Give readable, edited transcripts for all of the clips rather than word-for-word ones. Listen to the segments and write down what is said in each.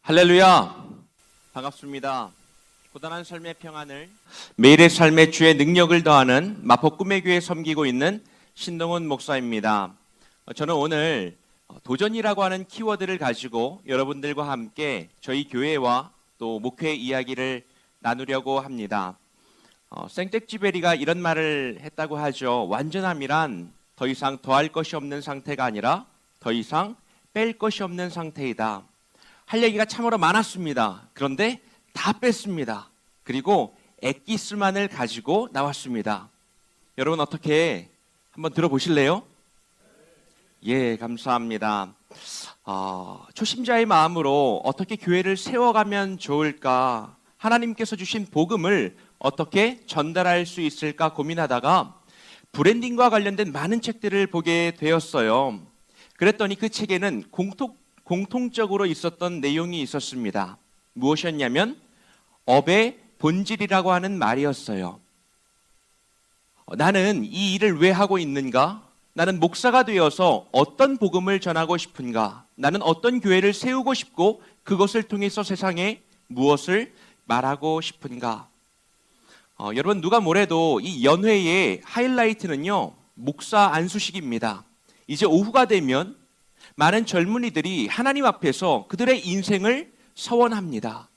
할렐루야! 반갑습니다. 고단한 삶의 평안을 매일의 삶의 주의 능력을 더하는 마포 꿈의 교회 섬기고 있는 신동훈 목사입니다. 저는 오늘 도전이라고 하는 키워드를 가지고 여러분들과 함께 저희 교회와 또 목회 이야기를 나누려고 합니다. 생텍쥐베리가 이런 말을 했다고 하죠. 완전함이란 더 이상 더할 것이 없는 상태가 아니라 더 이상 뺄 것이 없는 상태이다. 할 얘기가 참으로 많았습니다. 그런데 다 뺐습니다. 그리고 엑기스만을 가지고 나왔습니다. 여러분 어떻게 한번 들어보실래요? 예, 감사합니다. 초심자의 마음으로 어떻게 교회를 세워가면 좋을까? 하나님께서 주신 복음을 어떻게 전달할 수 있을까 고민하다가 브랜딩과 관련된 많은 책들을 보게 되었어요. 그랬더니 그 책에는 공통적으로 있었던 내용이 있었습니다. 무엇이었냐면 업의 본질이라고 하는 말이었어요. 나는 이 일을 왜 하고 있는가? 나는 목사가 되어서 어떤 복음을 전하고 싶은가? 나는 어떤 교회를 세우고 싶고 그것을 통해서 세상에 무엇을 말하고 싶은가? 여러분 누가 뭐래도 이 연회의 하이라이트는요, 목사 안수식입니다. 이제 오후가 되면 많은 젊은이들이 하나님 앞에서 그들의 인생을 서원합니다.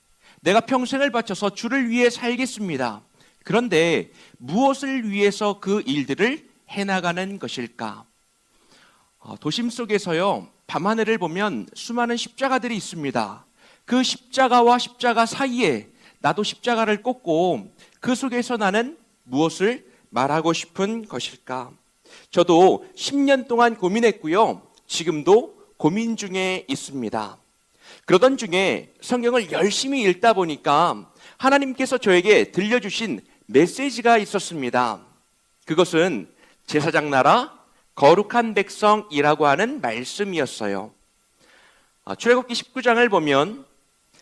내가 평생을 바쳐서 주를 위해 살겠습니다. 그런데 무엇을 위해서 그 일들을 해나가는 것일까? 도심 속에서요, 밤하늘을 보면 수많은 십자가들이 있습니다. 그 십자가와 십자가 사이에 나도 십자가를 꽂고 그 속에서 나는 무엇을 말하고 싶은 것일까? 저도 10년 동안 고민했고요. 지금도 고민 중에 있습니다. 그러던 중에 성경을 열심히 읽다 보니까 하나님께서 저에게 들려주신 메시지가 있었습니다. 그것은 제사장 나라 거룩한 백성이라고 하는 말씀이었어요. 출애굽기 19장을 보면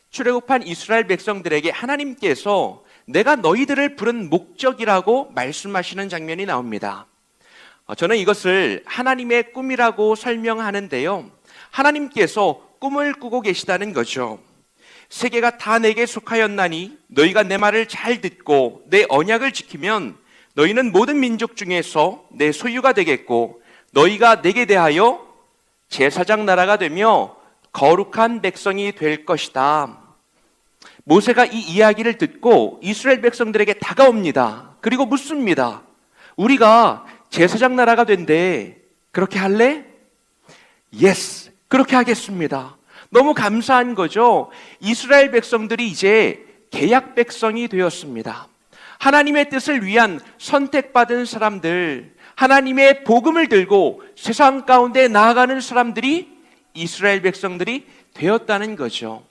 출애굽한 이스라엘 백성들에게 하나님께서 내가 너희들을 부른 목적이라고 말씀하시는 장면이 나옵니다. 저는 이것을 하나님의 꿈이라고 설명하는데요. 하나님께서 꿈을 꾸고 계시다는 거죠. 세계가 다 내게 속하였나니 너희가 내 말을 잘 듣고 내 언약을 지키면 너희는 모든 민족 중에서 내 소유가 되겠고 너희가 내게 대하여 제사장 나라가 되며 거룩한 백성이 될 것이다. 모세가 이 이야기를 듣고 이스라엘 백성들에게 다가옵니다. 그리고 묻습니다. 우리가 제사장 나라가 된대. 그렇게 할래? Yes, 그렇게 하겠습니다. 너무 감사한 거죠. 이스라엘 백성들이 이제 계약 백성이 되었습니다. 하나님의 뜻을 위한 선택받은 사람들, 하나님의 복음을 들고 세상 가운데 나아가는 사람들이 이스라엘 백성들이 되었다는 거죠.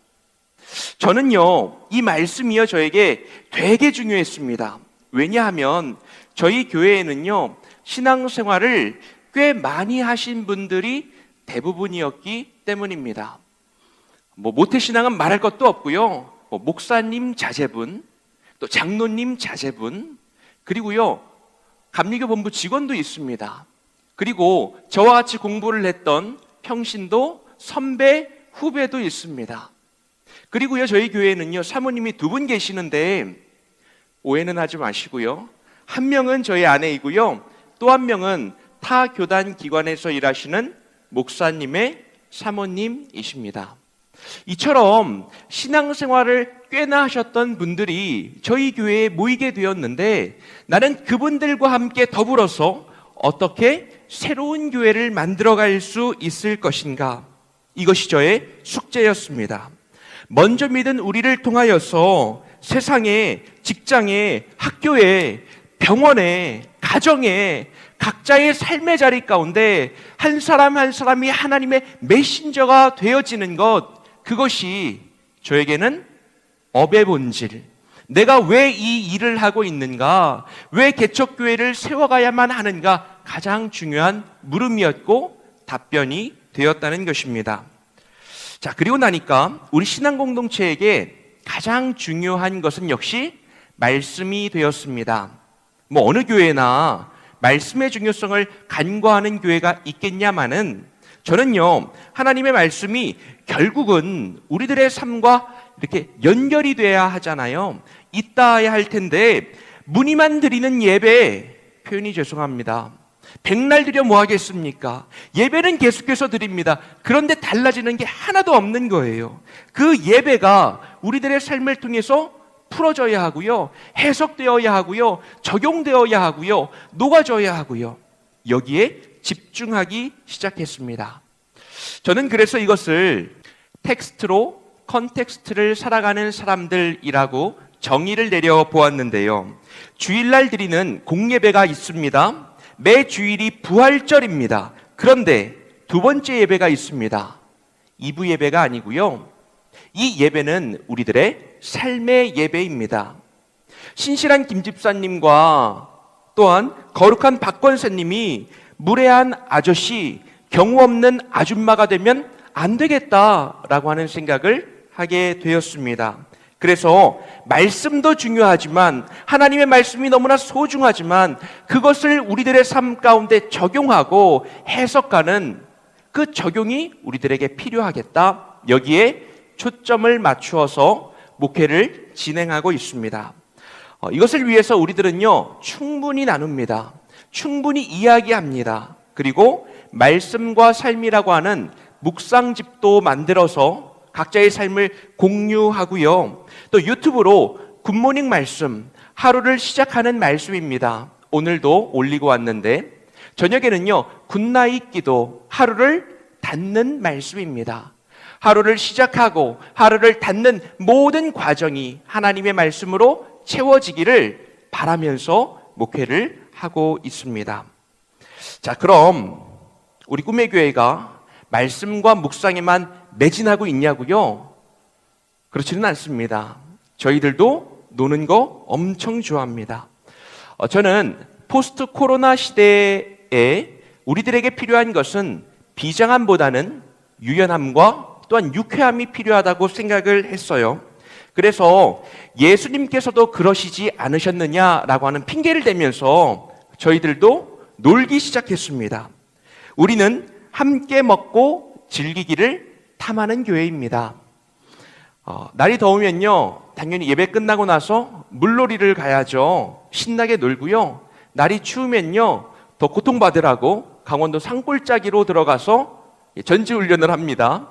저는요, 이 말씀이요 저에게 되게 중요했습니다. 왜냐하면 저희 교회에는요, 신앙생활을 꽤 많이 하신 분들이 대부분이었기 때문입니다. 모태신앙은 말할 것도 없고요. 목사님 자제분, 또 장로님 자제분, 그리고요 감리교 본부 직원도 있습니다. 그리고 저와 같이 공부를 했던 평신도 선배, 후배도 있습니다. 그리고요 저희 교회에는요 사모님이 2분 계시는데 오해는 하지 마시고요. 한 명은 저희 아내이고요. 또 한 명은 타 교단 기관에서 일하시는 목사님의 사모님이십니다. 이처럼 신앙생활을 꽤나 하셨던 분들이 저희 교회에 모이게 되었는데 나는 그분들과 함께 더불어서 어떻게 새로운 교회를 만들어갈 수 있을 것인가? 이것이 저의 숙제였습니다. 먼저 믿은 우리를 통하여서 세상에, 직장에, 학교에, 병원에, 가정에 각자의 삶의 자리 가운데 한 사람 한 사람이 하나님의 메신저가 되어지는 것, 그것이 저에게는 업의 본질, 내가 왜 이 일을 하고 있는가, 왜 개척교회를 세워가야만 하는가, 가장 중요한 물음이었고 답변이 되었다는 것입니다. 자, 그리고 나니까 우리 신앙 공동체에게 가장 중요한 것은 역시 말씀이 되었습니다. 어느 교회나 말씀의 중요성을 간과하는 교회가 있겠냐마는 저는요, 하나님의 말씀이 결국은 우리들의 삶과 이렇게 연결이 돼야 하잖아요. 있다야 할 텐데, 무늬만 드리는 예배, 표현이 죄송합니다. 백날 드려 뭐 하겠습니까? 예배는 계속해서 드립니다. 그런데 달라지는 게 하나도 없는 거예요. 그 예배가 우리들의 삶을 통해서 풀어져야 하고요, 해석되어야 하고요, 적용되어야 하고요, 녹아져야 하고요. 여기에 집중하기 시작했습니다. 저는 그래서 이것을 텍스트로 컨텍스트를 살아가는 사람들이라고 정의를 내려 보았는데요. 주일날 드리는 공예배가 있습니다. 매 주일이 부활절입니다. 그런데 두 번째 예배가 있습니다. 2부 예배가 아니고요. 이 예배는 우리들의 삶의 예배입니다. 신실한 김 집사님과 또한 거룩한 박 권사님이 무례한 아저씨, 경우 없는 아줌마가 되면 안 되겠다라고 하는 생각을 하게 되었습니다. 그래서 말씀도 중요하지만, 하나님의 말씀이 너무나 소중하지만, 그것을 우리들의 삶 가운데 적용하고 해석하는 그 적용이 우리들에게 필요하겠다. 여기에 초점을 맞추어서 목회를 진행하고 있습니다. 이것을 위해서 우리들은요, 충분히 나눕니다. 충분히 이야기합니다. 그리고 말씀과 삶이라고 하는 묵상집도 만들어서 각자의 삶을 공유하고요. 또 유튜브로 굿모닝 말씀, 하루를 시작하는 말씀입니다. 오늘도 올리고 왔는데, 저녁에는요, 굿나잇 기도, 하루를 닫는 말씀입니다. 하루를 시작하고 하루를 닫는 모든 과정이 하나님의 말씀으로 채워지기를 바라면서 목회를 하고 있습니다. 자, 그럼 우리 꿈의 교회가 말씀과 묵상에만 매진하고 있냐고요? 그렇지는 않습니다. 저희들도 노는 거 엄청 좋아합니다. 저는 포스트 코로나 시대에 우리들에게 필요한 것은 비장함보다는 유연함과 또한 유쾌함이 필요하다고 생각을 했어요. 그래서 예수님께서도 그러시지 않으셨느냐라고 하는 핑계를 대면서 저희들도 놀기 시작했습니다. 우리는 함께 먹고 즐기기를 탐하는 교회입니다. 날이 더우면요, 당연히 예배 끝나고 나서 물놀이를 가야죠. 신나게 놀고요. 날이 추우면요, 더 고통받으라고 강원도 산골짜기로 들어가서 전지훈련을 합니다.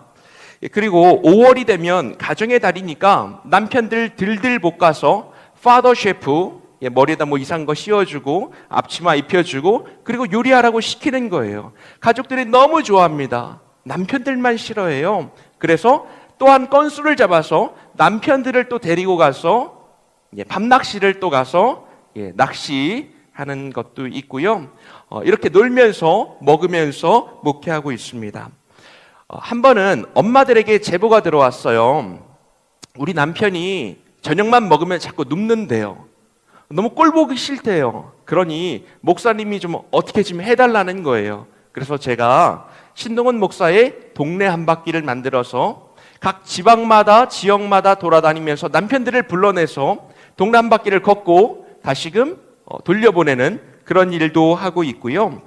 그리고 5월이 되면 가정의 달이니까 남편들 들들 볶아서 파더 셰프, 머리에다 뭐 이상한 거 씌워주고 앞치마 입혀주고 그리고 요리하라고 시키는 거예요. 가족들이 너무 좋아합니다. 남편들만 싫어해요. 그래서 또한 건수를 잡아서 남편들을 또 데리고 가서 밤낚시를 또 가서 낚시하는 것도 있고요. 이렇게 놀면서 먹으면서 목회하고 있습니다. 한 번은 엄마들에게 제보가 들어왔어요. 우리 남편이 저녁만 먹으면 자꾸 눕는데요. 너무 꼴 보기 싫대요. 그러니 목사님이 좀 어떻게 좀 해달라는 거예요. 그래서 제가 신동원 목사의 동네 한 바퀴를 만들어서 각 지방마다 지역마다 돌아다니면서 남편들을 불러내서 동네 한 바퀴를 걷고 다시금 돌려보내는 그런 일도 하고 있고요.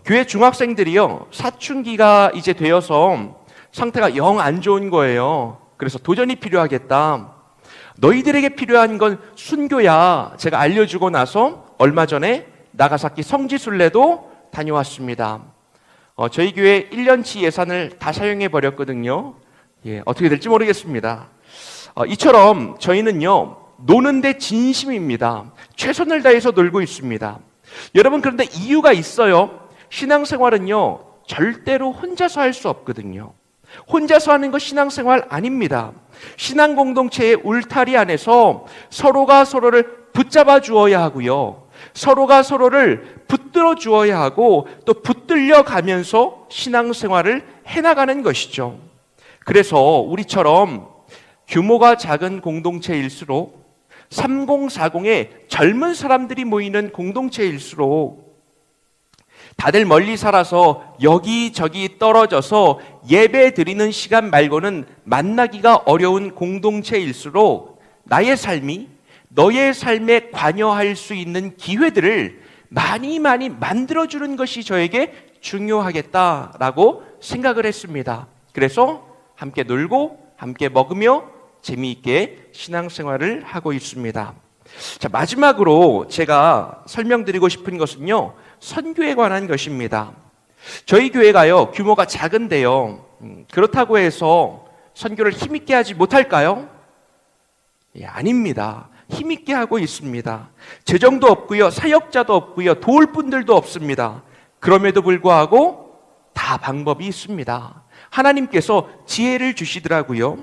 교회 중학생들이요, 사춘기가 이제 되어서 상태가 영 안 좋은 거예요. 그래서 도전이 필요하겠다. 너희들에게 필요한 건 순교야. 제가 알려주고 나서 얼마 전에 나가사키 성지순례도 다녀왔습니다. 저희 교회 1년치 예산을 다 사용해 버렸거든요. 어떻게 될지 모르겠습니다. 이처럼 저희는요, 노는데 진심입니다. 최선을 다해서 놀고 있습니다. 여러분, 그런데 이유가 있어요. 신앙생활은요, 절대로 혼자서 할 수 없거든요. 혼자서 하는 거 신앙생활 아닙니다. 신앙 공동체의 울타리 안에서 서로가 서로를 붙잡아 주어야 하고요. 서로가 서로를 붙들어 주어야 하고 또 붙들려 가면서 신앙생활을 해나가는 것이죠. 그래서 우리처럼 규모가 작은 공동체일수록 3040의 젊은 사람들이 모이는 공동체일수록 다들 멀리 살아서 여기저기 떨어져서 예배 드리는 시간 말고는 만나기가 어려운 공동체일수록 나의 삶이 너의 삶에 관여할 수 있는 기회들을 많이 만들어주는 것이 저에게 중요하겠다라고 생각을 했습니다. 그래서 함께 놀고 함께 먹으며 재미있게 신앙생활을 하고 있습니다. 자, 마지막으로 제가 설명드리고 싶은 것은요, 선교에 관한 것입니다. 저희 교회가요, 규모가 작은데요, 그렇다고 해서 선교를 힘있게 하지 못할까요? 예, 아닙니다. 힘있게 하고 있습니다. 재정도 없고요, 사역자도 없고요, 도울 분들도 없습니다. 그럼에도 불구하고 다 방법이 있습니다. 하나님께서 지혜를 주시더라고요.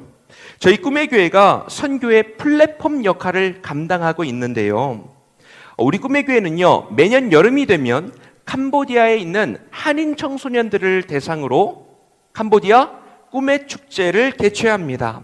저희 꿈의 교회가 선교의 플랫폼 역할을 감당하고 있는데요. 우리 꿈의 교회는요, 매년 여름이 되면 캄보디아에 있는 한인 청소년들을 대상으로 캄보디아 꿈의 축제를 개최합니다.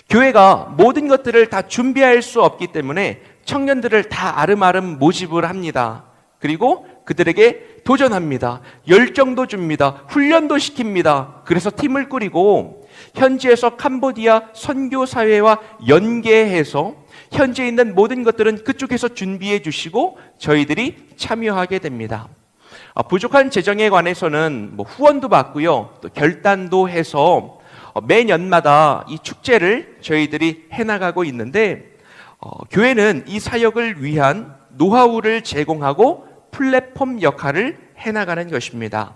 교회가 모든 것들을 다 준비할 수 없기 때문에 청년들을 다 아름아름 모집을 합니다. 그리고 그들에게 도전합니다. 열정도 줍니다. 훈련도 시킵니다. 그래서 팀을 꾸리고 현지에서 캄보디아 선교사회와 연계해서 현지에 있는 모든 것들은 그쪽에서 준비해 주시고 저희들이 참여하게 됩니다. 부족한 재정에 관해서는 후원도 받고요, 또 결단도 해서 매년마다 이 축제를 저희들이 해나가고 있는데, 교회는 이 사역을 위한 노하우를 제공하고 플랫폼 역할을 해나가는 것입니다.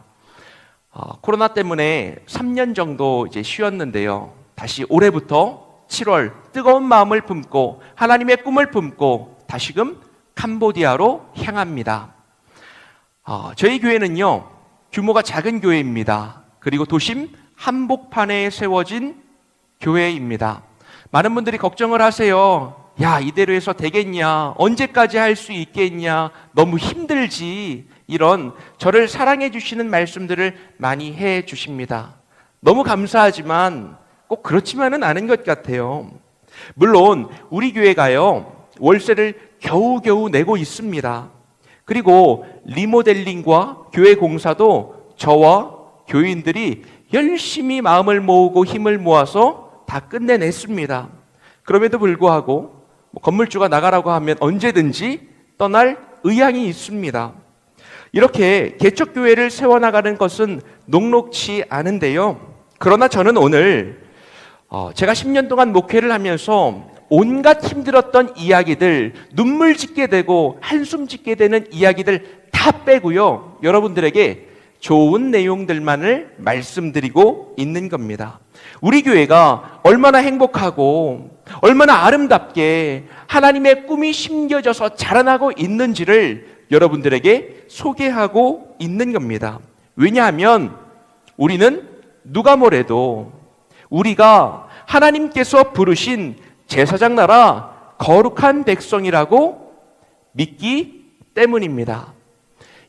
코로나 때문에 3년 정도 이제 쉬었는데요, 다시 올해부터 7월 뜨거운 마음을 품고 하나님의 꿈을 품고 다시금 캄보디아로 향합니다. 저희 교회는요, 규모가 작은 교회입니다. 그리고 도심 한복판에 세워진 교회입니다. 많은 분들이 걱정을 하세요. 야, 이대로 해서 되겠냐? 언제까지 할 수 있겠냐? 너무 힘들지. 이런 저를 사랑해 주시는 말씀들을 많이 해 주십니다. 너무 감사하지만 꼭 그렇지만은 않은 것 같아요. 물론 우리 교회가요, 월세를 겨우겨우 내고 있습니다. 그리고 리모델링과 교회 공사도 저와 교인들이 열심히 마음을 모으고 힘을 모아서 다 끝내냈습니다. 그럼에도 불구하고 건물주가 나가라고 하면 언제든지 떠날 의향이 있습니다. 이렇게 개척교회를 세워나가는 것은 녹록치 않은데요, 그러나 저는 오늘 제가 10년 동안 목회를 하면서 온갖 힘들었던 이야기들, 눈물 짓게 되고 한숨 짓게 되는 이야기들 다 빼고요, 여러분들에게 좋은 내용들만을 말씀드리고 있는 겁니다. 우리 교회가 얼마나 행복하고 얼마나 아름답게 하나님의 꿈이 심겨져서 자라나고 있는지를 여러분들에게 소개하고 있는 겁니다. 왜냐하면 우리는 누가 뭐래도 우리가 하나님께서 부르신 제사장 나라 거룩한 백성이라고 믿기 때문입니다.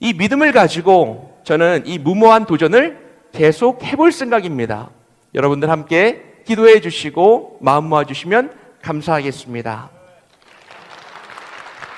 이 믿음을 가지고 저는 이 무모한 도전을 계속 해볼 생각입니다. 여러분들 함께 기도해 주시고 마음 모아 주시면 감사하겠습니다.